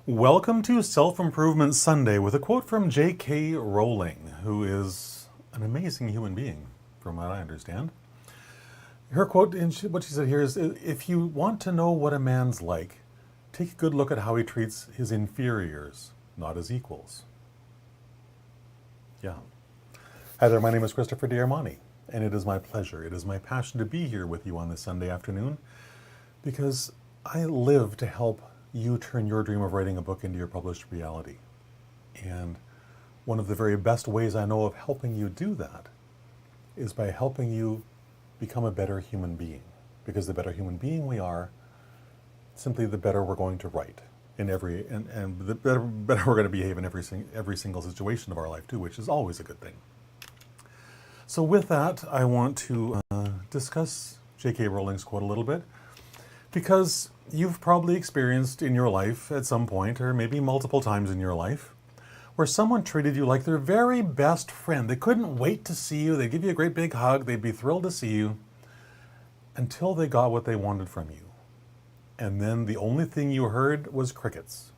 Welcome to Self-Improvement Sunday with a quote from J.K. Rowling, who is an amazing human being, from what I understand. Her quote, what she said here is, if you want to know what a man's like, take a good look at how he treats his inferiors, not his equals. Yeah. Hi there, my name is Christopher D'Armani, and it is my pleasure, it is my passion to be here with you on this Sunday afternoon, because I live to help you turn your dream of writing a book into your published reality. And one of the very best ways I know of helping you do that is by helping you become a better human being. Because the better human being we are, simply the better we're going to write in and the better we're going to behave in every single situation of our life too, which is always a good thing. So with that, I want to discuss J.K. Rowling's quote a little bit, because you've probably experienced in your life at some point, or maybe multiple times in your life, where someone treated you like their very best friend. They couldn't wait to see you. They'd give you a great big hug. They'd be thrilled to see you until they got what they wanted from you. And then the only thing you heard was crickets.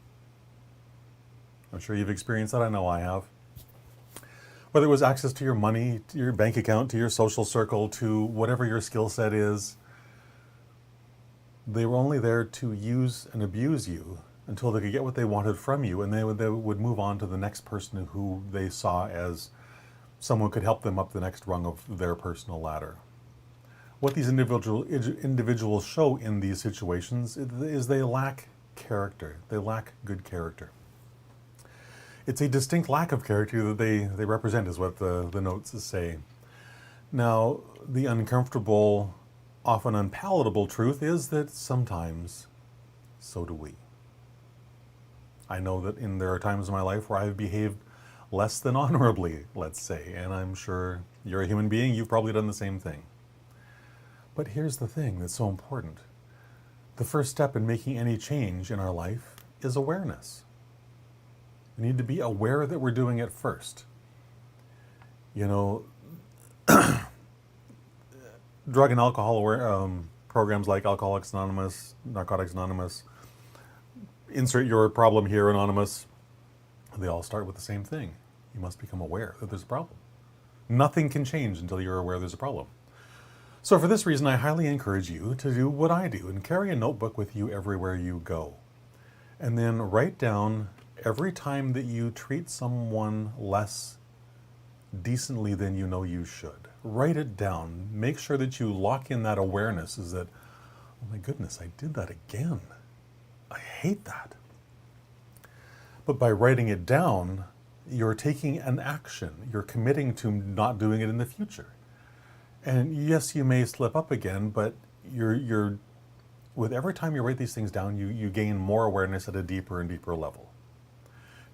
I'm sure you've experienced that. I know I have. Whether it was access to your money, to your bank account, to your social circle, to whatever your skill set is, they were only there to use and abuse you until they could get what they wanted from you, and they would move on to the next person who they saw as someone who could help them up the next rung of their personal ladder. What these individuals show in these situations is they lack character. They lack good character. It's a distinct lack of character that they represent, is what the notes say. Now, the uncomfortable, often unpalatable truth is that sometimes so do we. I know that there are times in my life where I've behaved less than honorably, let's say, and I'm sure you're a human being, you've probably done the same thing. But here's the thing that's so important. The first step in making any change in our life is awareness. We need to be aware that we're doing it first. You know, drug and alcohol programs like Alcoholics Anonymous, Narcotics Anonymous, insert your problem here, Anonymous, they all start with the same thing. You must become aware that there's a problem. Nothing can change until you're aware there's a problem. So for this reason, I highly encourage you to do what I do and carry a notebook with you everywhere you go. And then write down every time that you treat someone less decently than you know you should. Write it down. Make sure that you lock in that awareness, is that, oh my goodness, I did that again. I hate that. But by writing it down, you're taking an action. You're committing to not doing it in the future. And yes, you may slip up again, but you're with every time you write these things down, you gain more awareness at a deeper and deeper level.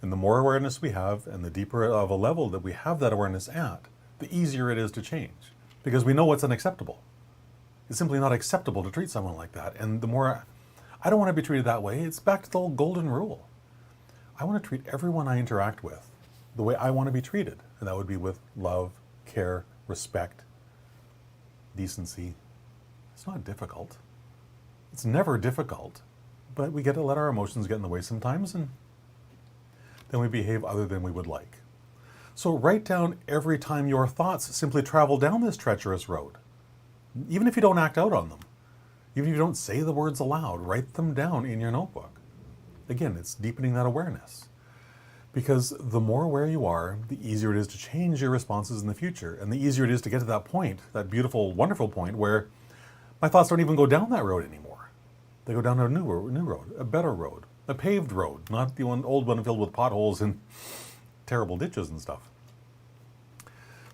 And the more awareness we have, and the deeper of a level that we have that awareness at, the easier it is to change. Because we know what's unacceptable. It's simply not acceptable to treat someone like that. And the more, I don't want to be treated that way. It's back to the old golden rule. I want to treat everyone I interact with the way I want to be treated. And that would be with love, care, respect, decency. It's not difficult. It's never difficult. But we get to let our emotions get in the way sometimes, and then we behave other than we would like. So write down every time your thoughts simply travel down this treacherous road. Even if you don't act out on them. Even if you don't say the words aloud, write them down in your notebook. Again, it's deepening that awareness. Because the more aware you are, the easier it is to change your responses in the future. And the easier it is to get to that point, that beautiful, wonderful point where my thoughts don't even go down that road anymore. They go down a new road, a better road, a paved road, not the old one filled with potholes and terrible ditches and stuff.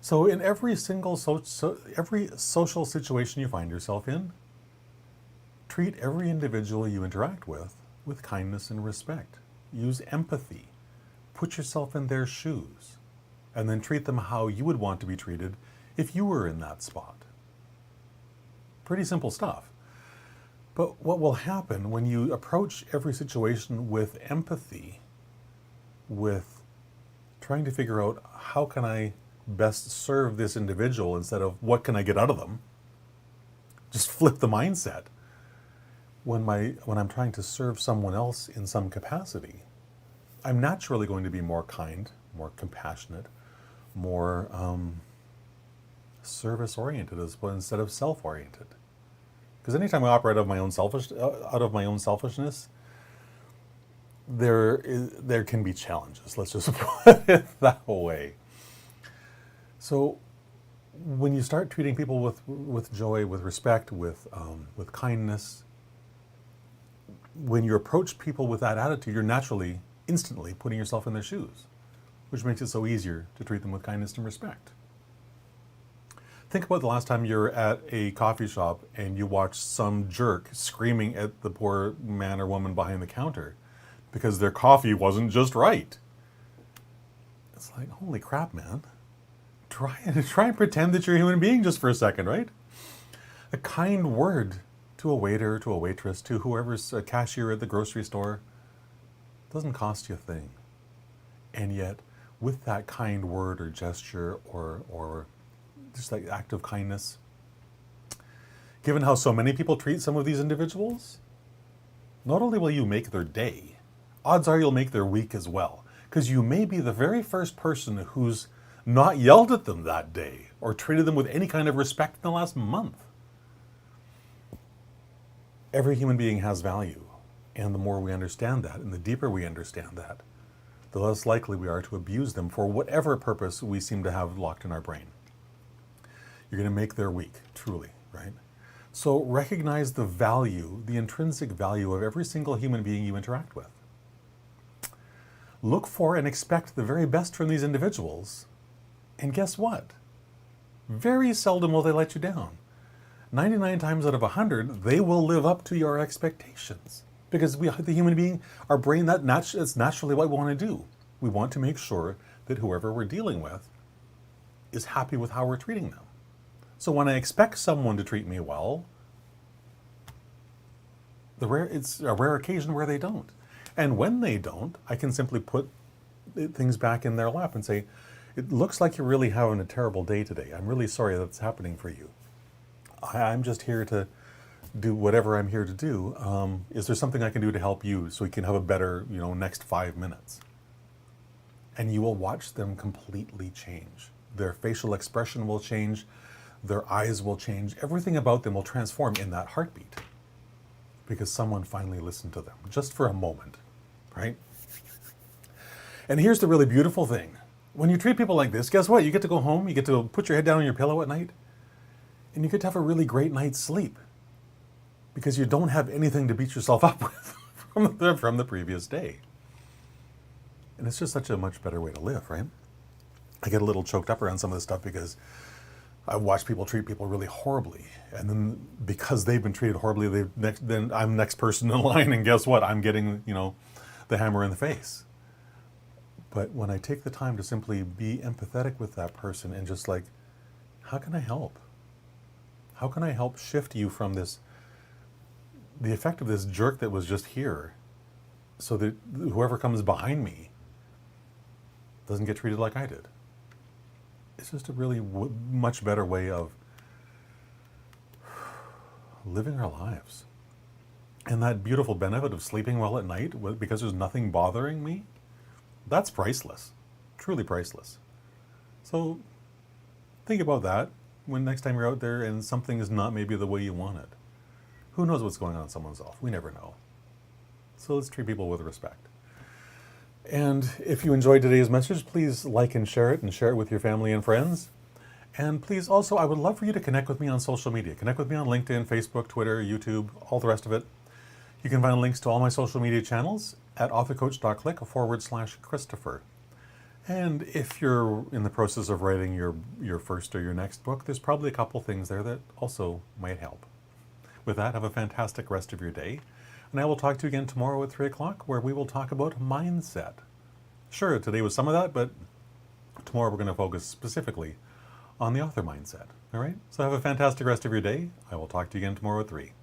So in every social situation you find yourself in, treat every individual you interact with kindness and respect. Use empathy. Put yourself in their shoes, and then treat them how you would want to be treated if you were in that spot. Pretty simple stuff. But what will happen when you approach every situation with empathy, with trying to figure out how can I best serve this individual instead of what can I get out of them, just flip the mindset. when I'm trying to serve someone else in some capacity, I'm naturally going to be more kind, more compassionate, more service-oriented instead of self-oriented. Because anytime I operate out of my own selfishness, there can be challenges. Let's just put it that way. So when you start treating people with joy, with respect, with kindness, when you approach people with that attitude, you're naturally, instantly putting yourself in their shoes, which makes it so easier to treat them with kindness and respect. Think about the last time you were at a coffee shop and you watched some jerk screaming at the poor man or woman behind the counter because their coffee wasn't just right. It's like, holy crap, man. Try and pretend that you're a human being just for a second, right? A kind word to a waiter, to a waitress, to whoever's a cashier at the grocery store doesn't cost you a thing. And yet, with that kind word or gesture or just that act of kindness, given how so many people treat some of these individuals, not only will you make their day, odds are you'll make their week as well. Because you may be the very first person who's not yelled at them that day or treated them with any kind of respect in the last month. Every human being has value. And the more we understand that, and the deeper we understand that, the less likely we are to abuse them for whatever purpose we seem to have locked in our brain. You're going to make their week, truly, right? So recognize the value, the intrinsic value of every single human being you interact with. Look for and expect the very best from these individuals. And guess what? Very seldom will they let you down. 99 times out of 100, they will live up to your expectations. Because the human being, our brain, it's naturally what we want to do. We want to make sure that whoever we're dealing with is happy with how we're treating them. So when I expect someone to treat me well, it's a rare occasion where they don't. And when they don't, I can simply put things back in their lap and say, it looks like you're really having a terrible day today. I'm really sorry that's happening for you. I'm just here to do whatever I'm here to do. Is there something I can do to help you so we can have a better, next 5 minutes? And you will watch them completely change. Their facial expression will change. Their eyes will change. Everything about them will transform in that heartbeat because someone finally listened to them, just for a moment, right? And here's the really beautiful thing. When you treat people like this, guess what? You get to go home, you get to put your head down on your pillow at night, and you get to have a really great night's sleep because you don't have anything to beat yourself up with from the previous day. And it's just such a much better way to live, right? I get a little choked up around some of this stuff because I watch people treat people really horribly. And then because they've been treated horribly, then I'm next person in line, and guess what? I'm getting, the hammer in the face. But when I take the time to simply be empathetic with that person and just like, how can I help? How can I help shift you from the effect of this jerk that was just here so that whoever comes behind me doesn't get treated like I did? It's just a really much better way of living our lives. And that beautiful benefit of sleeping well at night because there's nothing bothering me, that's priceless, truly priceless. So think about that when next time you're out there and something is not maybe the way you want it. Who knows what's going on in someone's life? We never know. So let's treat people with respect. And if you enjoyed today's message, please like and share it with your family and friends. And please also, I would love for you to connect with me on social media. Connect with me on LinkedIn, Facebook, Twitter, YouTube, all the rest of it. You can find links to all my social media channels at authorcoach.click/Christopher. And if you're in the process of writing your first or your next book, there's probably a couple things there that also might help. With that, have a fantastic rest of your day. And I will talk to you again tomorrow at 3 o'clock, where we will talk about mindset. Sure, today was some of that, but tomorrow we're going to focus specifically on the author mindset. All right? So have a fantastic rest of your day. I will talk to you again tomorrow at 3.